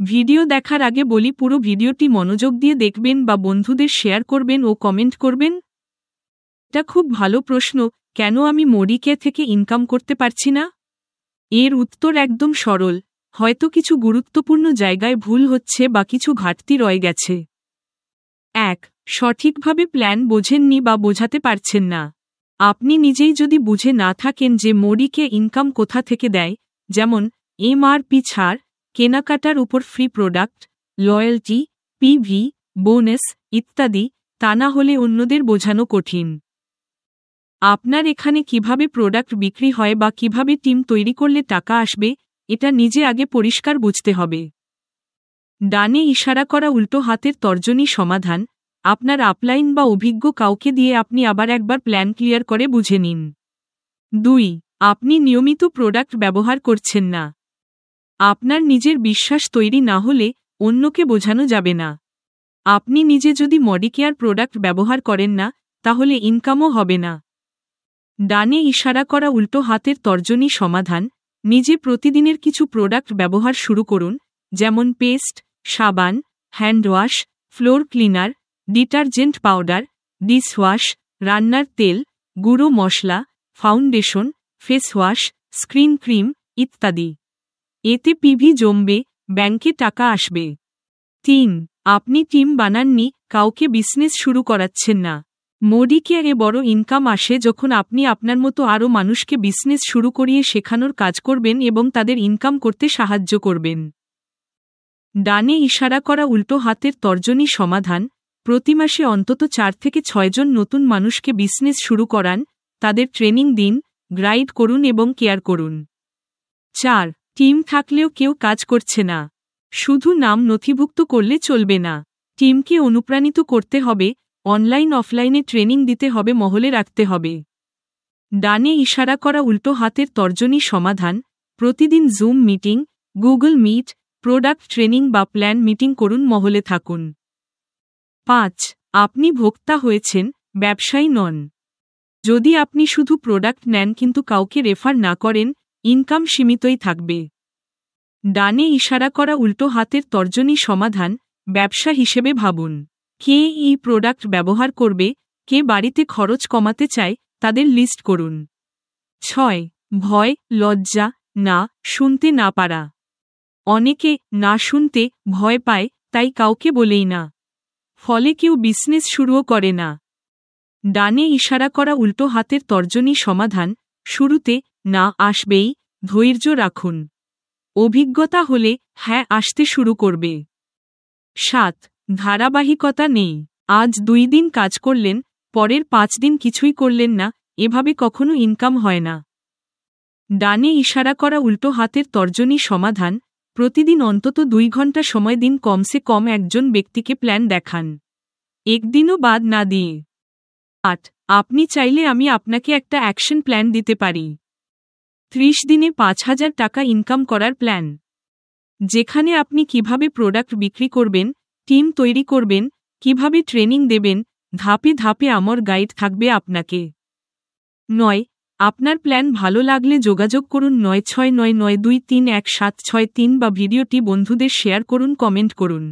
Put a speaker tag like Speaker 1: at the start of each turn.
Speaker 1: Video দেখার আগে বলি, পুরো ভিডিওটি মনোযোগ দিয়ে দেখবেন বা বন্ধুদের শেয়ার করবেন ও কমেন্ট করবেন। এটা খুব ভালো প্রশ্ন, কেন আমি মডিকে থেকে ইনকাম করতে পারছি না? এর উত্তর একদম সরল, হয়তো কিছু গুরুত্বপূর্ণ জায়গায় ভুল হচ্ছে বা কিছু ঘাটতি রয়ে গেছে। 1. সঠিকভাবে প্ল্যান বোঝেননি বা বোঝাতে পারছেন না। আপনি নিজেই যদি বুঝে না থাকেন যে মডিকে ইনকাম কোথা থেকে দেয়, যেমন এমআরপি ছাড়, কেনাকাটার উপর free product, loyalty, PV, bonus ইত্যাদি, তা না হলে অন্যদের বোঝানো কঠিন। আপনার এখানে কিভাবে প্রোডাক্ট বিক্রি হয় বা কিভাবে টিম তৈরি করলে টাকা আসবে, এটা নিজে আগে পরিষ্কার বুঝতে হবে। ডানে ইশারা করা উল্টো হাতের তর্জনী সমাধান, আপনার আপলাইন বা অভিজ্ঞ কাউকে দিয়ে আপনি আবার একবার প্ল্যান ক্লিয়ার করে বুঝে নিন। 2. আপনি নিয়মিত প্রোডাক্ট ব্যবহার করছেন না। আপনার নিজের বিশ্বাস তৈরি না হলে অন্যকে বোঝানো যাবে না। আপনি নিজে যদি মডিকেয়ার প্রোডাক্ট ব্যবহার করেন না, তাহলে ইনকামও হবে না। ডানে ইশারা করা উল্টো হাতের তর্জনী সমাধান, নিজে প্রতিদিনের কিছু প্রোডাক্ট ব্যবহার শুরু করুন, যেমন পেস্ট, সাবান, handwash, floor cleaner, detergent powder, dishwash, রান্নার তেল, গুঁড়ো মশলা, ফাউন্ডেশন, ফেসওয়াশ, স্ক্রিন ক্রিম ইত্যাদি। এতে পিভি জমবে, ব্যাংকে টাকা আসবে। 3. আপনি টিম বানাননি, কাউকে বিজনেস শুরু করাচ্ছেন না। মডিকেয়ারে বড় ইনকাম আসে যখন আপনি আপনার মতো আরও মানুষকে বিজনেস শুরু করিয়ে শেখানোর কাজ করবেন এবং তাদের ইনকাম করতে সাহায্য করবেন। ডানে ইশারা করা উল্টো হাতের তর্জনী সমাধান, প্রতি মাসে অন্তত 4 থেকে 6 জন নতুন মানুষকে বিজনেস শুরু করান, তাদের ট্রেনিং দিন, গাইড করুন এবং কেয়ার করুন। 4. টিম থাকলেও কেউ কাজ করছে না। শুধু নাম নথিভুক্ত করলে চলবে না। টিমকে অনুপ্রাণিত করতে হবে, অনলাইন অফলাইনে ট্রেনিং দিতে হবে, মহলে রাখতে হবে। ডানে ইশারা করা উল্টো হাতের তর্জনী সমাধান, প্রতিদিন zoom meeting, Google Meet, product training বা প্ল্যান মিটিং করুন, মহলে থাকুন। 5. আপনি ভোক্তা হয়েছেন, ব্যবসায়ী নন। যদি আপনি শুধু প্রোডাক্ট নেন কিন্তু কাউকে রেফার না করেন, ইনকাম সীমিতই থাকবে। ডানে ইশারা করা উল্টো হাতের তর্জনী সমাধান, ব্যবসা হিসেবে ভাবুন। কে এই প্রোডাক্ট ব্যবহার করবে, কে বাড়িতে খরচ কমাতে চায়, তাদের লিস্ট করুন। 6. ভয়, লজ্জা, না শুনতে না পারা। অনেকে না শুনতে ভয় পায়, তাই কাউকে বলেই না। ফলে কেউ বিজনেস শুরুও করে না। ডানে ইশারা করা উল্টো হাতের তর্জনী সমাধান, শুরুতে না আসবেই, ধৈর্য রাখুন। অভিজ্ঞতা হলে হ্যাঁ আসতে শুরু করবে। 7. ধারাবাহিকতা নেই। আজ 2 দিন কাজ করলেন, পরের 5 দিন কিছুই করলেন না, এভাবে কখনো ইনকাম হয় না। ডানে ইশারা করা উল্টো হাতের তর্জনী সমাধান, প্রতিদিন অন্তত 2 ঘন্টা সময় দিন, কমসে কম একজন ব্যক্তিকে প্ল্যান দেখান, একদিনও বাদ না দিয়ে। 8. আপনি চাইলে আমি আপনাকে একটা অ্যাকশন প্ল্যান দিতে পারি। 30 দিনে 5000 টাকা ইনকাম করার প্ল্যান, যেখানে আপনি কিভাবে প্রোডাক্ট বিক্রি করবেন, টিম তৈরি করবেন, কিভাবে ট্রেনিং দেবেন, ধাপে ধাপে আমার গাইড থাকবে আপনাকে। 9. আপনার প্ল্যান ভালো লাগলে যোগাযোগ করুন 9699231763 বা ভিডিওটি বন্ধুদের শেয়ার করুন, কমেন্ট করুন।